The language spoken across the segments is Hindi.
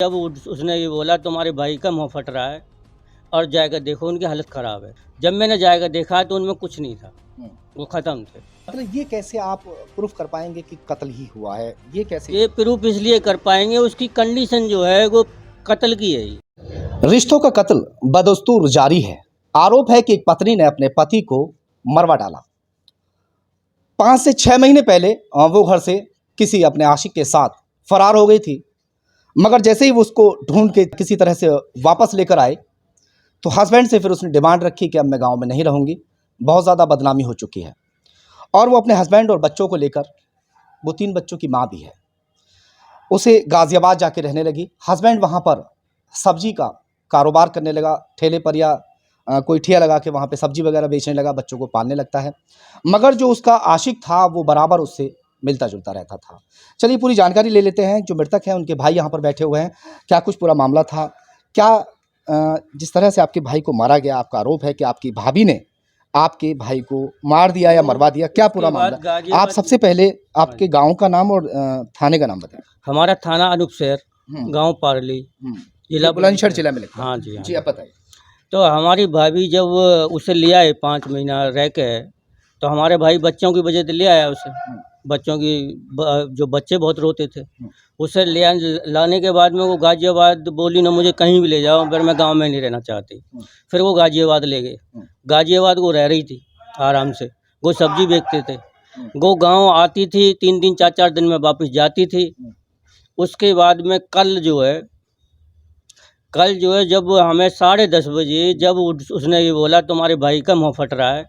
जब उसने ये बोला तुम्हारे भाई का मुँह फट रहा है और जाकर देखो उनकी हालत ख़राब है। जब मैंने जाकर देखा तो उनमें कुछ नहीं था, वो ख़त्म थे। मतलब ये कैसे आप प्रूफ कर पाएंगे कि कत्ल ही हुआ है? ये कैसे? ये प्रूफ इसलिए कर पाएंगे, उसकी कंडीशन जो है वो कत्ल की है ये। रिश्तों का कत्ल बदस्तूर जारी है। आरोप है कि एक पत्नी ने अपने पति को मरवा डाला। 5 से 6 महीने पहले वो घर से किसी अपने आशिक के साथ फरार हो गई थी, मगर जैसे ही वो उसको ढूंढ के किसी तरह से वापस लेकर आए तो हस्बैंड से फिर उसने डिमांड रखी कि अब मैं गांव में नहीं रहूंगी, बहुत ज़्यादा बदनामी हो चुकी है। और वो अपने हस्बैंड और बच्चों को लेकर, वो 3 बच्चों की माँ भी है, उसे गाज़ियाबाद जाके रहने लगी। हस्बैंड वहाँ पर सब्जी का कारोबार करने लगा, ठेले पर या कोई ठिया लगा के वहाँ पे सब्जी वगैरह बेचने लगा, बच्चों को पालने लगता है। मगर जो उसका आशिक था वो बराबर उससे मिलता जुलता रहता था। चलिए पूरी जानकारी ले लेते हैं। जो मृतक हैं उनके भाई यहाँ पर बैठे हुए हैं, क्या कुछ पूरा मामला था, क्या जिस तरह से आपके भाई को मारा गया, आपका आरोप है कि आपकी भाभी ने आपके भाई को मार दिया या मरवा दिया, क्या पूरा मामला? आप सबसे पहले आपके गाँव का नाम और थाने का नाम बताएं। हमारा थाना अनूपशहर, गाँव पारली, जिला बुलंदशहर जिला में लगता है। हाँ जी, हाँ जी, आप बताइए। तो हमारी भाभी जब उसे ले आए 5 महीना रह के, तो हमारे भाई बच्चों की वजह से ले आया उसे। बच्चों की जो बच्चे बहुत रोते थे, उसे लाने के बाद में वो गाज़ियाबाद बोली ना मुझे कहीं भी ले जाओ, पर मैं गांव में नहीं रहना चाहती। फिर वो गाज़ियाबाद ले गए। गाज़ियाबाद वो रह रही थी आराम से, वो सब्जी बेचते थे। वो गांव आती थी 3-3 4-4 दिन में वापस जाती थी। उसके बाद में कल जो है जब हमें 10:30 बजे जब उसने ये बोला तुम्हारे भाई का मुँह फट रहा है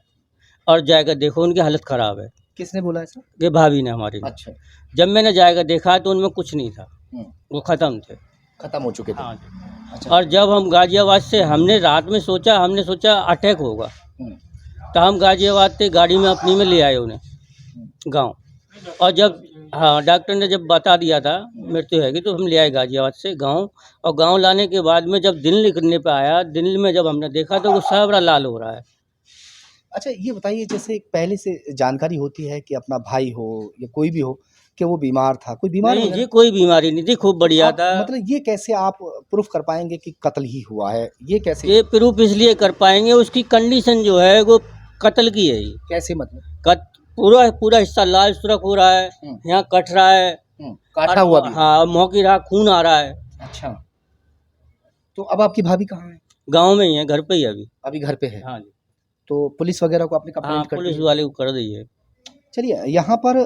और जाकर देखो उनकी हालत ख़राब है। किसने बोला ऐसा? ये भाभी ने, हमारी ने। अच्छा। जब मैंने जाकर देखा तो उनमें कुछ नहीं था, वो ख़त्म थे। खत्म हो चुके थे। हाँ जी। अच्छा। और जब हम गाज़ियाबाद से हमने रात में सोचा अटैक होगा, तो हम गाज़ियाबाद से गाड़ी में अपनी में ले आए उन्हें गाँव। और जब डॉक्टर ने जब बता दिया था मृत्यु हैगी, तो हम ले आए गाज़ियाबाद से गाँव। और गाँव लाने के बाद में जब दिन लिखने पे आया, दिन में जब हमने देखा तो वो सारा लाल हो रहा है। अच्छा, ये बताइए, जैसे पहले से जानकारी होती है कि अपना भाई हो या कोई भी हो कि वो बीमार था, कोई बीमार नहीं वगैरह? जी, कोई बीमारी नहीं थी, खूब बढ़िया आप था। मतलब ये कैसे आप प्रूफ कर पाएंगे कि कत्ल ही हुआ है? ये कैसे? ये प्रूफ इसलिए कर पाएंगे, उसकी कंडीशन जो है वो कत्ल की है। ये कैसे मतलब? कत पूरा पूरा हिस्सा लाल सुरख हो रहा है, यहाँ कट रहा है। काटा हुआ भी है। हाँ, मुँह की रहा खून आ रहा है। अच्छा, तो अब आपकी भाभी कहाँ है? गाँव में ही है, घर पे ही है अभी। अभी घर पे है। हाँ जी। तो पुलिस वगैरह को आपने हाँ, कंप्लेंट कर दी पुलिस है? वाले को कर दी है। चलिए, यहाँ पर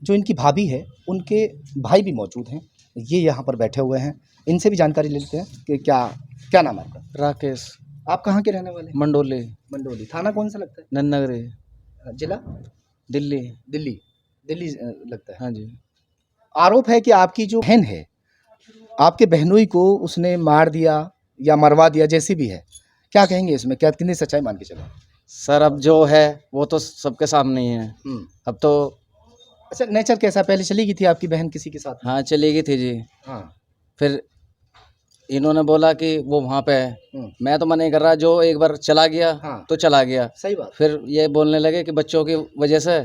जो इनकी भाभी है उनके भाई भी मौजूद हैं, ये यहाँ पर बैठे हुए हैं। इनसे भी जानकारी ले लेते हैं कि क्या क्या नाम है आपका? राकेश, आप कहाँ के रहने वाले हैं? मंडोली, मंडोली। थाना कौन सा लगता है? नन्नगरे, जिला? दिल्ली। दिल्ली। दिल्ली लगता है। हाँ जी। आरोप है कि आपकी जो बहन है, आपके बहनोई को उसने मार दिया या मरवा दिया, जैसी भी है, क्या कहेंगे इसमें? क्या कितनी सच्चाई मान के चलो? सर अब जो है वो तो सबके सामने ही है। अब तो अच्छा, नेचर कैसा? पहले चली गई थी आपकी बहन किसी के साथ? हाँ चली गई थी जी। हाँ। फिर इन्होंने बोला कि वो वहाँ पे है। मैं तो मना नहीं कर रहा, जो एक बार चला गया हाँ। तो चला गया। सही बात। फिर ये बोलने लगे कि बच्चों की वजह से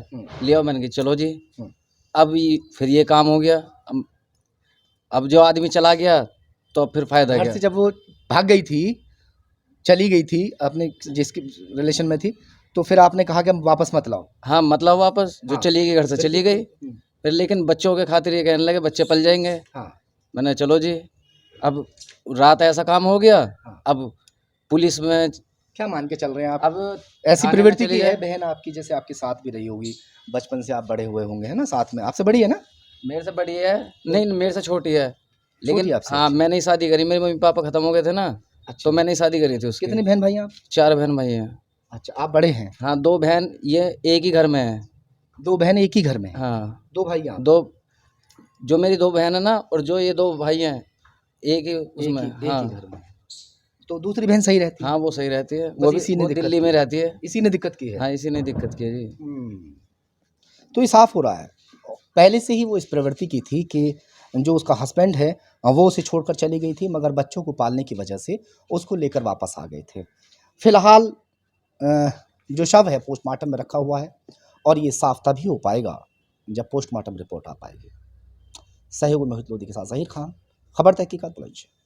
लिया। मैंने कहा चलो जी। अब फिर ये काम हो गया। अब जो आदमी चला गया तो फिर फायदा घर क्या? से जब वो भाग गई थी, चली गई थी अपने जिसके रिलेशन में थी, तो फिर आपने कहा कि वापस मत लाओ। हाँ मतलब वापस जो हाँ। चली गई घर से चली गई। फिर लेकिन बच्चों के खातिर ये कहने लगे बच्चे पल जाएंगे। हाँ। मैंने चलो जी। अब रात ऐसा काम हो गया। हाँ। अब पुलिस में क्या मान के चल रहे हैं आप? अब ऐसी थाने में प्रवृत्ति चली की है जाए। बहन आपकी, जैसे आपके साथ भी रही होगी, बचपन से आप बड़े हुए होंगे, है ना? साथ में आपसे बड़ी है ना? मेरे से बड़ी है? नहीं, मेरे से छोटी है। छोटी लेकिन आपसे? हाँ, मैंने ही शादी करी। मेरे मम्मी पापा खत्म हो गए थे ना। अच्छा। तो मैंने ही शादी करी थी उसकी। कितनी बहन भाई हैं आप? 4 बहन भाई हैं। अच्छा, आप बड़े हैं? हाँ 2 बहन ये एक ही घर में है। 2 बहन एक ही घर में हैं? हाँ 2 भाई आप? 2 जो मेरी 2 बहन है ना, और जो ये 2 भाई हैं एक ही उसमें। एक ही हाँ घर में। तो दूसरी बहन सही रहती है? हाँ वो सही रहती है। बस इसी ने वो दिक्कत दिल्ली की में है। रहती है। इसी ने दिक्कत की है? हाँ इसी ने दिक्कत की है जी। तो ये साफ हो रहा है, पहले से ही वो इस प्रवृत्ति की थी कि जो उसका हस्बैंड है वो उसे छोड़कर चली गई थी, मगर बच्चों को पालने की वजह से उसको लेकर वापस आ गए थे। फिलहाल जो शव है पोस्टमार्टम में रखा हुआ है, और ये साफ तभी हो पाएगा जब पोस्टमार्टम रिपोर्ट आ पाएगी। सहयोग मोहित लोधी के साथ जहीर खान, खबर तहकीकात बुलंदशहर।